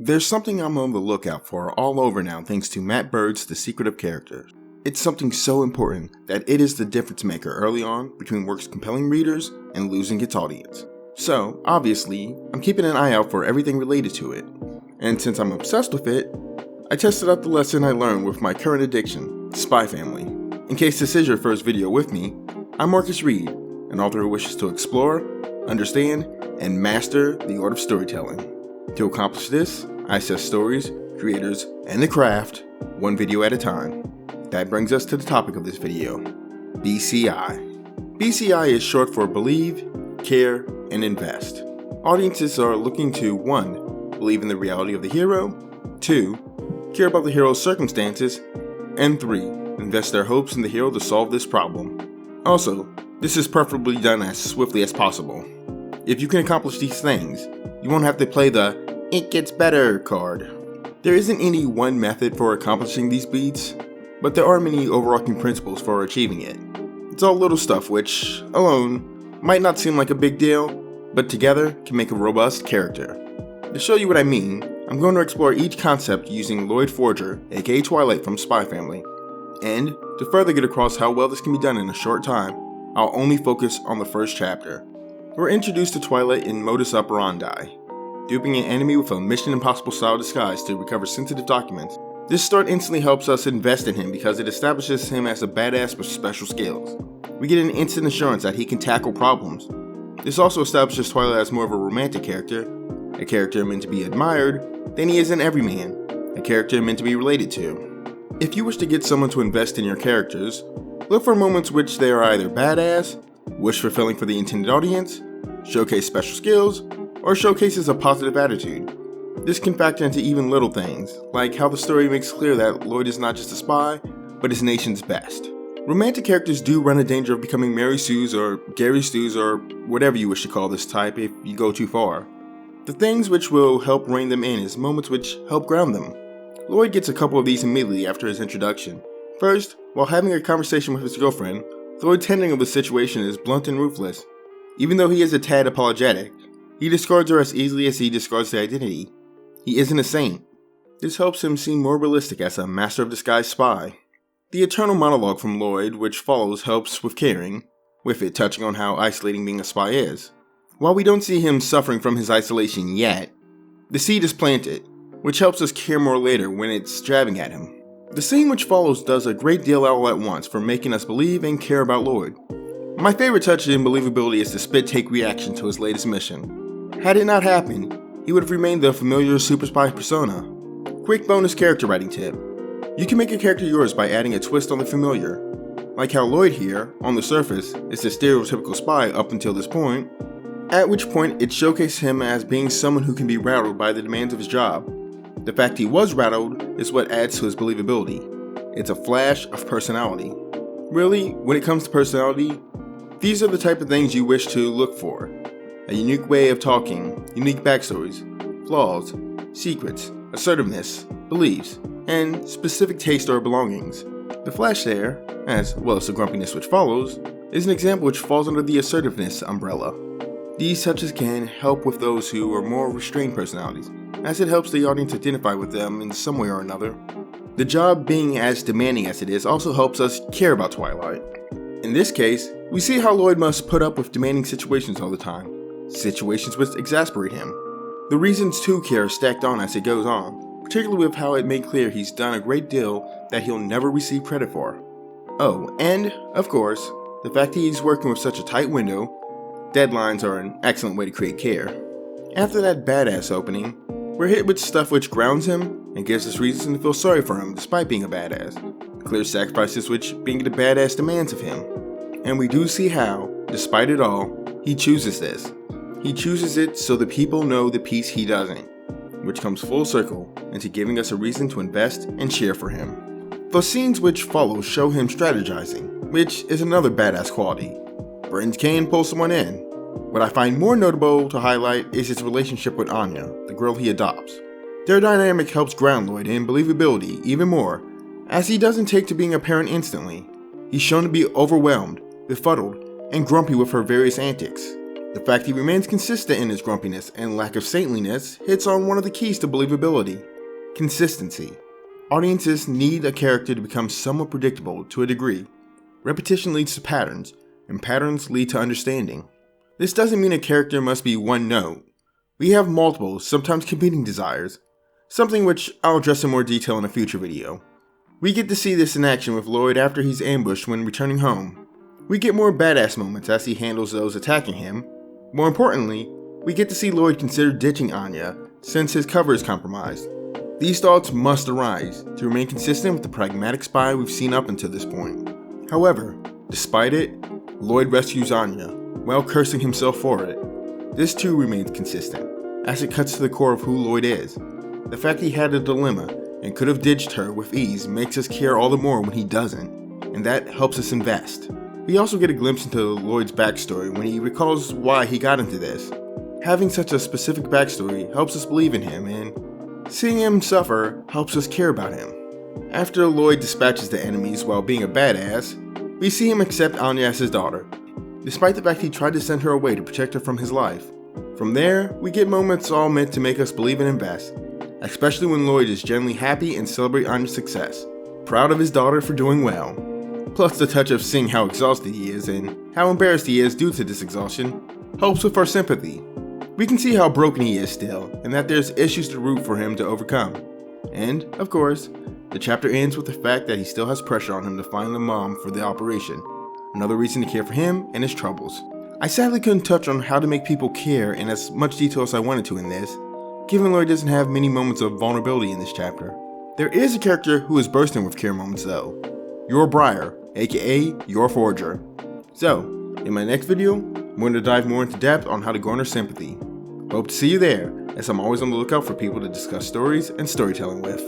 There's something I'm on the lookout for all over now thanks to Matt Bird's The Secret of Character. It's something so important that it is the difference maker early on between works compelling readers and losing its audience. So, obviously, I'm keeping an eye out for everything related to it. And since I'm obsessed with it, I tested out the lesson I learned with my current addiction, Spy Family. In case this is your first video with me, I'm Marcus Reed, an author who wishes to explore, understand, and master the art of storytelling. To accomplish this, I assess stories, creators, and the craft, one video at a time. That brings us to the topic of this video, B.C.I. B.C.I is short for Believe, Care, and Invest. Audiences are looking to 1. Believe in the reality of the hero, 2. Care about the hero's circumstances, and 3. Invest their hopes in the hero to solve this problem. Also, this is preferably done as swiftly as possible. If you can accomplish these things, you won't have to play the "it gets better" card. There isn't any one method for accomplishing these beats, but there are many overarching principles for achieving it. It's all little stuff which, alone, might not seem like a big deal, but together can make a robust character. To show you what I mean, I'm going to explore each concept using Loid Forger, aka Twilight from Spy Family. And, to further get across how well this can be done in a short time, I'll only focus on the first chapter. We're introduced to Twilight in modus operandi, duping an enemy with a Mission Impossible style disguise to recover sensitive documents. This start instantly helps us invest in him because it establishes him as a badass with special skills. We get an instant assurance that he can tackle problems. This also establishes Twilight as more of a romantic character, a character meant to be admired, than he is an everyman, a character meant to be related to. If you wish to get someone to invest in your characters, look for moments which they are either badass, wish-fulfilling for the intended audience, showcase special skills, or showcases a positive attitude. This can factor into even little things, like how the story makes clear that Loid is not just a spy, but his nation's best. Romantic characters do run a danger of becoming Mary Sue's or Gary Stu's or whatever you wish to call this type if you go too far. The things which will help rein them in is moments which help ground them. Loid gets a couple of these immediately after his introduction. First, while having a conversation with his girlfriend, Loid's handling of the situation is blunt and ruthless. Even though he is a tad apologetic, he discards her as easily as he discards the identity. He isn't a saint. This helps him seem more realistic as a master of disguise spy. The eternal monologue from Loid which follows helps with caring, with it touching on how isolating being a spy is. While we don't see him suffering from his isolation yet, the seed is planted, which helps us care more later when it's jabbing at him. The scene which follows does a great deal all at once for making us believe and care about Loid. My favorite touch in Believability is the spit-take reaction to his latest mission. Had it not happened, he would have remained the familiar super spy persona. Quick bonus character writing tip. You can make a character yours by adding a twist on the familiar. Like how Loid here, on the surface, is the stereotypical spy up until this point, at which point it showcases him as being someone who can be rattled by the demands of his job. The fact he was rattled is what adds to his believability. It's a flash of personality. Really, when it comes to personality, these are the type of things you wish to look for. A unique way of talking, unique backstories, flaws, secrets, assertiveness, beliefs, and specific taste or belongings. The flash there, as well as the grumpiness which follows, is an example which falls under the assertiveness umbrella. These touches can help with those who are more restrained personalities, as it helps the audience identify with them in some way or another. The job being as demanding as it is also helps us care about Twilight. In this case, we see how Loid must put up with demanding situations all the time. Situations which exasperate him. The reasons to care are stacked on as it goes on, particularly with how it made clear he's done a great deal that he'll never receive credit for. Oh, and, of course, the fact that he's working with such a tight window, deadlines are an excellent way to create care. After that badass opening, we're hit with stuff which grounds him and gives us reason to feel sorry for him despite being a badass. Clear sacrifices which being the badass demands of him. And we do see how, despite it all, he chooses this. He chooses it so the people know the piece he doesn't, which comes full circle into giving us a reason to invest and cheer for him. The scenes which follow show him strategizing, which is another badass quality. Brains can pull someone in. What I find more notable to highlight is his relationship with Anya, the girl he adopts. Their dynamic helps ground Loid in Believability even more, as he doesn't take to being a parent instantly. He's shown to be overwhelmed, befuddled, and grumpy with her various antics. The fact he remains consistent in his grumpiness and lack of saintliness hits on one of the keys to believability: consistency. Audiences need a character to become somewhat predictable to a degree. Repetition leads to patterns, and patterns lead to understanding. This doesn't mean a character must be one note. We have multiple, sometimes competing desires, something which I'll address in more detail in a future video. We get to see this in action with Loid after he's ambushed when returning home. We get more badass moments as he handles those attacking him. More importantly, we get to see Loid consider ditching Anya since his cover is compromised. These thoughts must arise to remain consistent with the pragmatic spy we've seen up until this point. However, despite it, Loid rescues Anya, while cursing himself for it. This too remains consistent, as it cuts to the core of who Loid is. The fact he had a dilemma and could have ditched her with ease makes us care all the more when he doesn't, and that helps us invest. We also get a glimpse into Loid's backstory when he recalls why he got into this. Having such a specific backstory helps us believe in him, and seeing him suffer helps us care about him. After Loid dispatches the enemies while being a badass, we see him accept Anya as his daughter, despite the fact he tried to send her away to protect her from his life. From there, we get moments all meant to make us believe and invest, especially when Loid is genuinely happy and celebrate Anya's success, proud of his daughter for doing well. Plus the touch of seeing how exhausted he is and how embarrassed he is due to this exhaustion helps with our sympathy. We can see how broken he is still, and that there's issues to root for him to overcome. And, of course, the chapter ends with the fact that he still has pressure on him to find the mom for the operation, another reason to care for him and his troubles. I sadly couldn't touch on how to make people care in as much detail as I wanted to in this, given Loid doesn't have many moments of vulnerability in this chapter. There is a character who is bursting with care moments though, your Briar, aka your Forger. So, in my next video, I'm going to dive more into depth on how to garner sympathy. Hope to see you there, as I'm always on the lookout for people to discuss stories and storytelling with.